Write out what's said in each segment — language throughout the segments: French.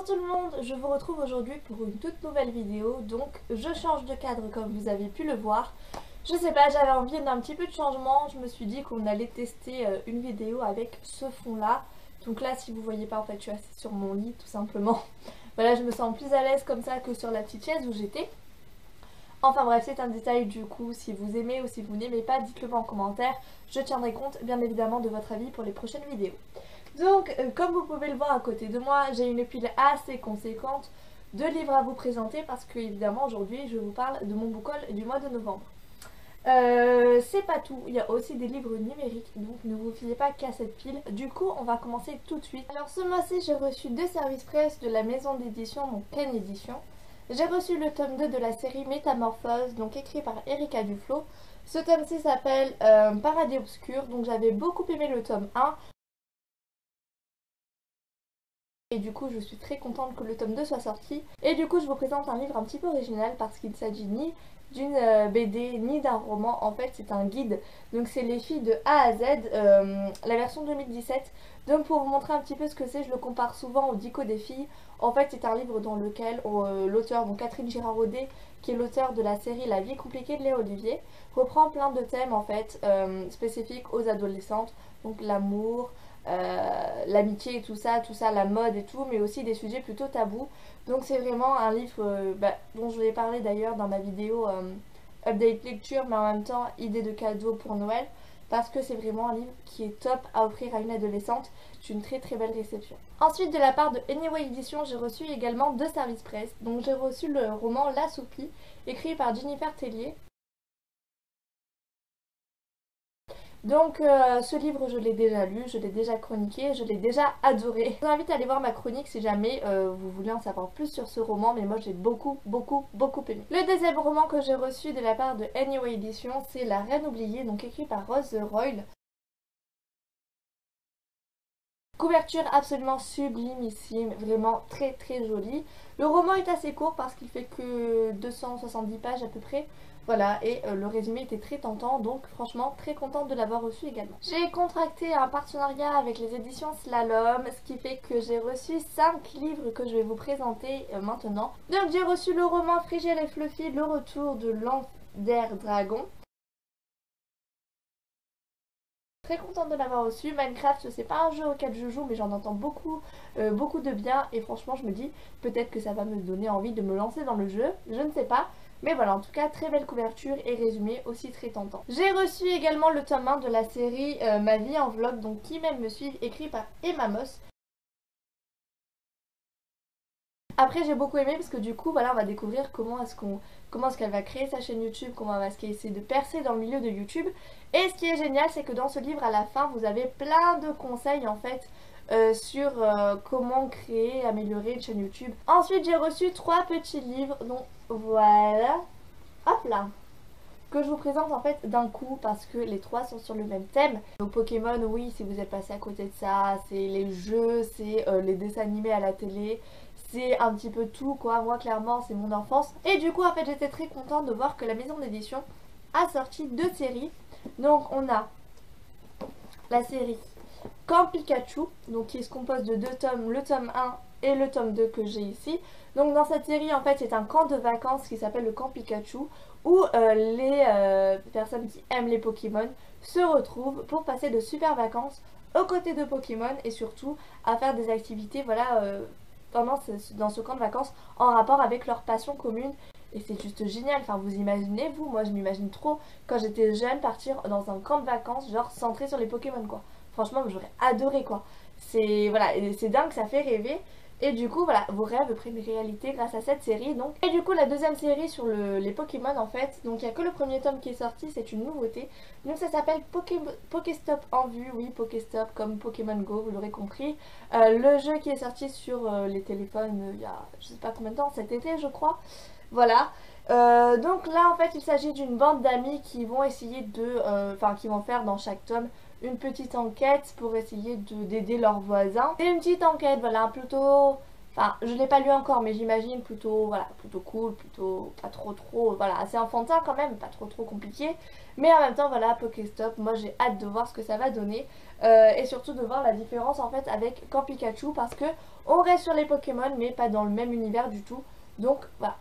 Bonjour tout le monde, je vous retrouve aujourd'hui pour une toute nouvelle vidéo. Donc je change de cadre comme vous avez pu le voir. Je sais pas, j'avais envie d'un petit peu de changement. Je me suis dit qu'on allait tester une vidéo avec ce fond là. Donc là, si vous voyez pas, en fait je suis assise sur mon lit tout simplement. Voilà, je me sens plus à l'aise comme ça que sur la petite chaise où j'étais. Enfin bref, c'est un détail du coup. Si vous aimez ou si vous n'aimez pas, dites-le moi en commentaire. Je tiendrai compte bien évidemment de votre avis pour les prochaines vidéos. Donc, comme vous pouvez le voir à côté de moi, j'ai une pile assez conséquente de livres à vous présenter parce que évidemment aujourd'hui je vous parle de mon book haul du mois de novembre. C'est pas tout, il y a aussi des livres numériques, donc ne vous fiez pas qu'à cette pile. Du coup, on va commencer tout de suite. Alors ce mois-ci, j'ai reçu 2 services presse de la maison d'édition, donc Pen Édition. J'ai reçu le tome 2 de la série Métamorphose, donc écrit par Erika Duflo. Ce tome-ci s'appelle Paradis Obscur, donc j'avais beaucoup aimé le tome 1. Et du coup je suis très contente que le tome 2 soit sorti. Et du coup je vous présente un livre un petit peu original parce qu'il ne s'agit ni d'une BD ni d'un roman. En fait c'est un guide. Donc c'est les filles de A à Z, la version 2017. Donc pour vous montrer un petit peu ce que c'est, je le compare souvent au Dico des filles. En fait c'est un livre dans lequel l'auteur, donc Catherine Girard-Audet, qui est l'auteur de la série La vie compliquée de Léa Olivier, reprend plein de thèmes en fait spécifiques aux adolescentes. Donc l'amour, l'amitié et tout ça, la mode et tout, mais aussi des sujets plutôt tabous. Donc c'est vraiment un livre dont je vais parler d'ailleurs dans ma vidéo update lecture, mais en même temps idée de cadeau pour Noël, parce que c'est vraiment un livre qui est top à offrir à une adolescente. C'est une très très belle réception. Ensuite, de la part de Anyway Edition, j'ai reçu également 2 services presse. Donc j'ai reçu le roman La Soupie, écrit par Jennifer Tellier. Donc ce livre je l'ai déjà lu, je l'ai déjà chroniqué, je l'ai déjà adoré. Je vous invite à aller voir ma chronique si jamais vous voulez en savoir plus sur ce roman, mais moi j'ai beaucoup aimé. Le deuxième roman que j'ai reçu de la part de Anyway Edition, c'est La Reine oubliée, donc écrit par Rose Royle. Couverture absolument sublimissime, vraiment très jolie. Le roman est assez court parce qu'il fait que 270 pages à peu près. Voilà, et le résumé était très tentant, donc franchement très contente de l'avoir reçu également. J'ai contracté un partenariat avec les éditions Slalom, ce qui fait que j'ai reçu 5 livres que je vais vous présenter maintenant. Donc j'ai reçu le roman Frigel et Fluffy, le retour de l'Ander Dragon. Très contente de l'avoir reçu. Minecraft, c'est pas un jeu auquel je joue, mais j'en entends beaucoup de bien, et franchement je me dis peut-être que ça va me donner envie de me lancer dans le jeu, je ne sais pas. Mais voilà, en tout cas, très belle couverture et résumé aussi très tentant. J'ai reçu également le tome 1 de la série Ma vie en vlog, donc Qui m'aime me suivre, écrit par Emma Moss. Après j'ai beaucoup aimé parce que du coup voilà, on va découvrir comment est-ce qu'elle va créer sa chaîne YouTube, comment est-ce qu'elle essaie de percer dans le milieu de YouTube. Et ce qui est génial, c'est que dans ce livre à la fin vous avez plein de conseils en fait sur comment créer, améliorer une chaîne YouTube. Ensuite j'ai reçu 3 petits livres, donc voilà, hop là, que je vous présente en fait d'un coup parce que les 3 sont sur le même thème. Donc Pokémon, oui, si vous êtes passé à côté de ça, c'est les jeux, c'est les dessins animés à la télé, c'est un petit peu tout quoi. Moi clairement c'est mon enfance. Et du coup en fait j'étais très contente de voir que la maison d'édition a sorti 2 séries. Donc on a la série Camp Pikachu, donc qui se compose de 2 tomes, le tome 1 et le tome 2 que j'ai ici. Donc dans cette série en fait c'est un camp de vacances qui s'appelle le Camp Pikachu, où les personnes qui aiment les Pokémon se retrouvent pour passer de super vacances aux côtés de Pokémon, et surtout à faire des activités voilà, dans ce camp de vacances en rapport avec leur passion commune. Et c'est juste génial, enfin vous imaginez, vous, moi je m'imagine trop quand j'étais jeune partir dans un camp de vacances genre centré sur les Pokémon quoi. Franchement j'aurais adoré quoi. C'est voilà, c'est dingue, ça fait rêver. Et du coup voilà, vos rêves prennent réalité grâce à cette série donc. Et du coup la deuxième série sur les Pokémon en fait, donc il n'y a que le premier tome qui est sorti, c'est une nouveauté. Donc ça s'appelle Pokéstop en vue, oui Pokéstop comme Pokémon Go, vous l'aurez compris. Le jeu qui est sorti sur les téléphones il y a je sais pas combien de temps, cet été je crois. Voilà. Donc là en fait il s'agit d'une bande d'amis qui vont essayer de, qui vont faire dans chaque tome une petite enquête pour essayer d'aider leurs voisins. C'est une petite enquête, voilà, plutôt Enfin, je l'ai pas lu encore, mais j'imagine plutôt, voilà, plutôt cool, plutôt pas trop, voilà, assez enfantin quand même, pas trop compliqué. Mais en même temps, voilà, Pokéstop, moi j'ai hâte de voir ce que ça va donner. Et surtout de voir la différence en fait avec Camp Pikachu, parce que on reste sur les Pokémon, mais pas dans le même univers du tout. Donc voilà,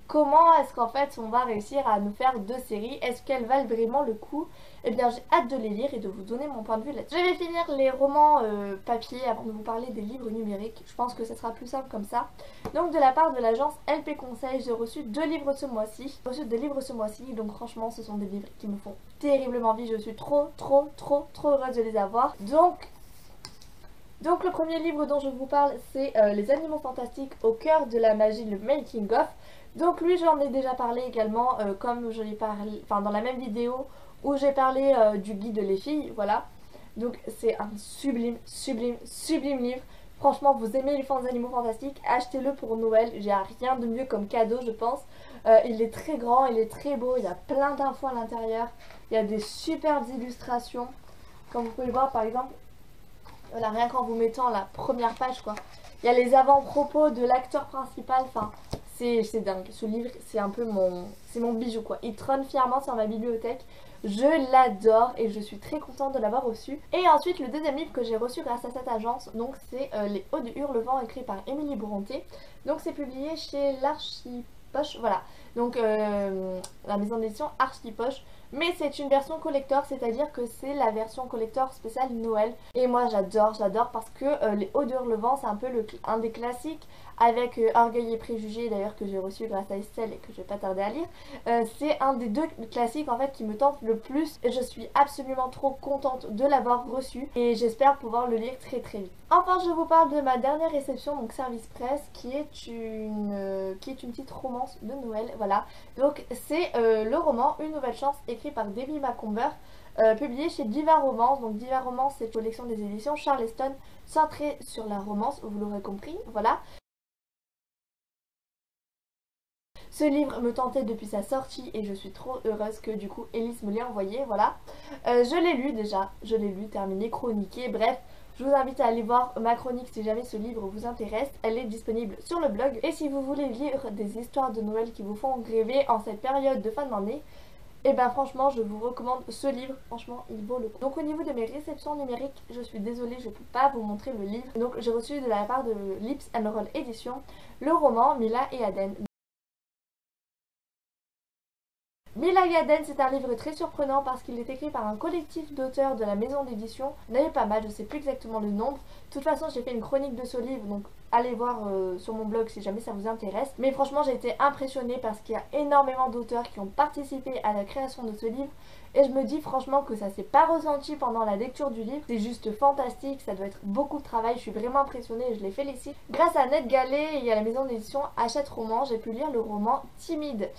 comment est-ce qu'en fait on va réussir à nous faire deux séries? Est-ce qu'elles valent vraiment le coup? Eh bien j'ai hâte de les lire et de vous donner mon point de vue là-dessus. Je vais finir les romans papier avant de vous parler des livres numériques. Je pense que ce sera plus simple comme ça. Donc de la part de l'agence LP Conseil, j'ai reçu 2 livres ce mois-ci. Donc franchement ce sont des livres qui me font terriblement envie. Je suis trop heureuse de les avoir. Donc le premier livre dont je vous parle, c'est Les Animaux Fantastiques au cœur de la magie, le Making of. Donc lui j'en ai déjà parlé également, comme je l'ai parlé, enfin dans la même vidéo où j'ai parlé du guide les filles, voilà. Donc c'est un sublime livre. Franchement, vous aimez les animaux fantastiques, achetez-le pour Noël. J'ai rien de mieux comme cadeau, je pense. Il est très grand, il est très beau, il y a plein d'infos à l'intérieur. Il y a des superbes illustrations. Comme vous pouvez le voir par exemple, voilà, rien qu'en vous mettant la première page quoi. Il y a les avant-propos de l'acteur principal, enfin c'est dingue. Ce livre c'est un peu mon bijou quoi. Il trône fièrement sur ma bibliothèque. Je l'adore et je suis très contente de l'avoir reçu. Et ensuite le deuxième livre que j'ai reçu grâce à cette agence, donc c'est Les Hauts de Hurlevent, écrit par Émilie Bronté. Donc c'est publié chez l'Archipoche, voilà. Donc la maison d'édition Archipoche. Mais c'est une version collector, c'est-à-dire que c'est la version collector spéciale Noël. Et moi j'adore parce que Les Hauts de Hurlevent c'est un peu un des classiques, avec Orgueil et Préjugés d'ailleurs que j'ai reçu grâce à Estelle et que je vais pas tarder à lire. C'est un des 2 classiques en fait qui me tente le plus et je suis absolument trop contente de l'avoir reçu et j'espère pouvoir le lire très vite. Enfin je vous parle de ma dernière réception, donc Service Presse, qui est une petite romance de Noël, voilà. Donc c'est le roman Une Nouvelle Chance, écrit par Debbie Macomber, publié chez Diva Romance. Donc Diva Romance c'est une collection des éditions Charleston centrée sur la romance, vous l'aurez compris, voilà. Ce livre me tentait depuis sa sortie et je suis trop heureuse que du coup Elise me l'ait envoyé, voilà. Je l'ai lu déjà, terminé, chroniqué, bref. Je vous invite à aller voir ma chronique si jamais ce livre vous intéresse. Elle est disponible sur le blog. Et si vous voulez lire des histoires de Noël qui vous font rêver en cette période de fin d'année, et ben franchement je vous recommande ce livre, franchement il vaut le coup. Donc au niveau de mes réceptions numériques, je suis désolée, je ne peux pas vous montrer le livre. Donc j'ai reçu de la part de Lips and Roll Édition le roman Mila et Aden. Mila et Aden, c'est un livre très surprenant parce qu'il est écrit par un collectif d'auteurs de la maison d'édition. Il y en avait pas mal, je ne sais plus exactement le nombre. De toute façon, j'ai fait une chronique de ce livre, donc allez voir sur mon blog si jamais ça vous intéresse. Mais franchement, j'ai été impressionnée parce qu'il y a énormément d'auteurs qui ont participé à la création de ce livre. Et je me dis franchement que ça s'est pas ressenti pendant la lecture du livre. C'est juste fantastique, ça doit être beaucoup de travail. Je suis vraiment impressionnée et je les félicite. Grâce à Ned Gallet et à la maison d'édition Hachette Roman, j'ai pu lire le roman Timide.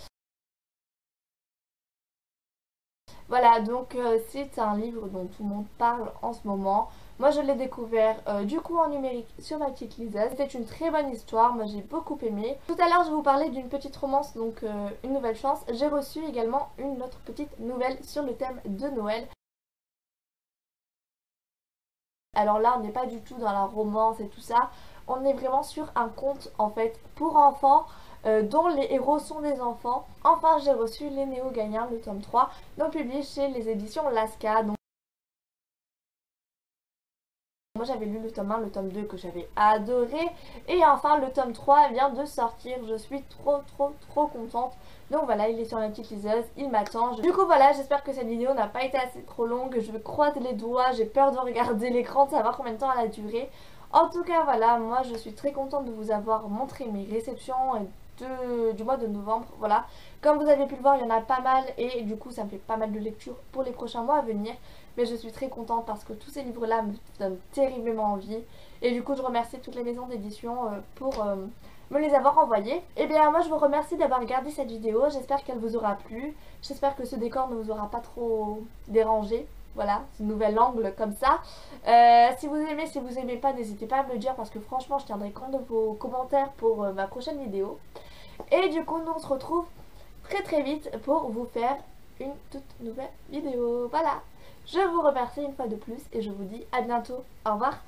Voilà, donc c'est un livre dont tout le monde parle en ce moment. Moi je l'ai découvert du coup en numérique sur ma petite liseuse. C'était une très bonne histoire, moi j'ai beaucoup aimé. Tout à l'heure je vais vous parler d'une petite romance, donc Une Nouvelle Chance. J'ai reçu également une autre petite nouvelle sur le thème de Noël. Alors là on n'est pas du tout dans la romance et tout ça. On est vraiment sur un conte en fait pour enfants, dont les héros sont des enfants. Enfin j'ai reçu Les Néo-Gagnants, le tome 3, donc publié chez les éditions Lasca. Donc, moi j'avais lu le tome 1, le tome 2 que j'avais adoré. Et enfin le tome 3 vient de sortir. Je suis trop contente. Donc voilà, il est sur ma petite liseuse, il m'attend. Du coup voilà, j'espère que cette vidéo n'a pas été assez trop longue. Je vais croiser les doigts, j'ai peur de regarder l'écran, de savoir combien de temps elle a duré. En tout cas voilà, moi je suis très contente de vous avoir montré mes réceptions du mois de novembre, voilà. Comme vous avez pu le voir, il y en a pas mal et du coup ça me fait pas mal de lectures pour les prochains mois à venir. Mais je suis très contente parce que tous ces livres-là me donnent terriblement envie. Et du coup je remercie toutes les maisons d'édition pour me les avoir envoyés. Et bien moi je vous remercie d'avoir regardé cette vidéo, j'espère qu'elle vous aura plu. J'espère que ce décor ne vous aura pas trop dérangé. Voilà, ce nouvel angle comme ça. Si vous aimez, si vous aimez pas, n'hésitez pas à me le dire parce que franchement je tiendrai compte de vos commentaires pour ma prochaine vidéo. Et du coup nous on se retrouve très vite pour vous faire une toute nouvelle vidéo. Voilà, je vous remercie une fois de plus et je vous dis à bientôt. Au revoir.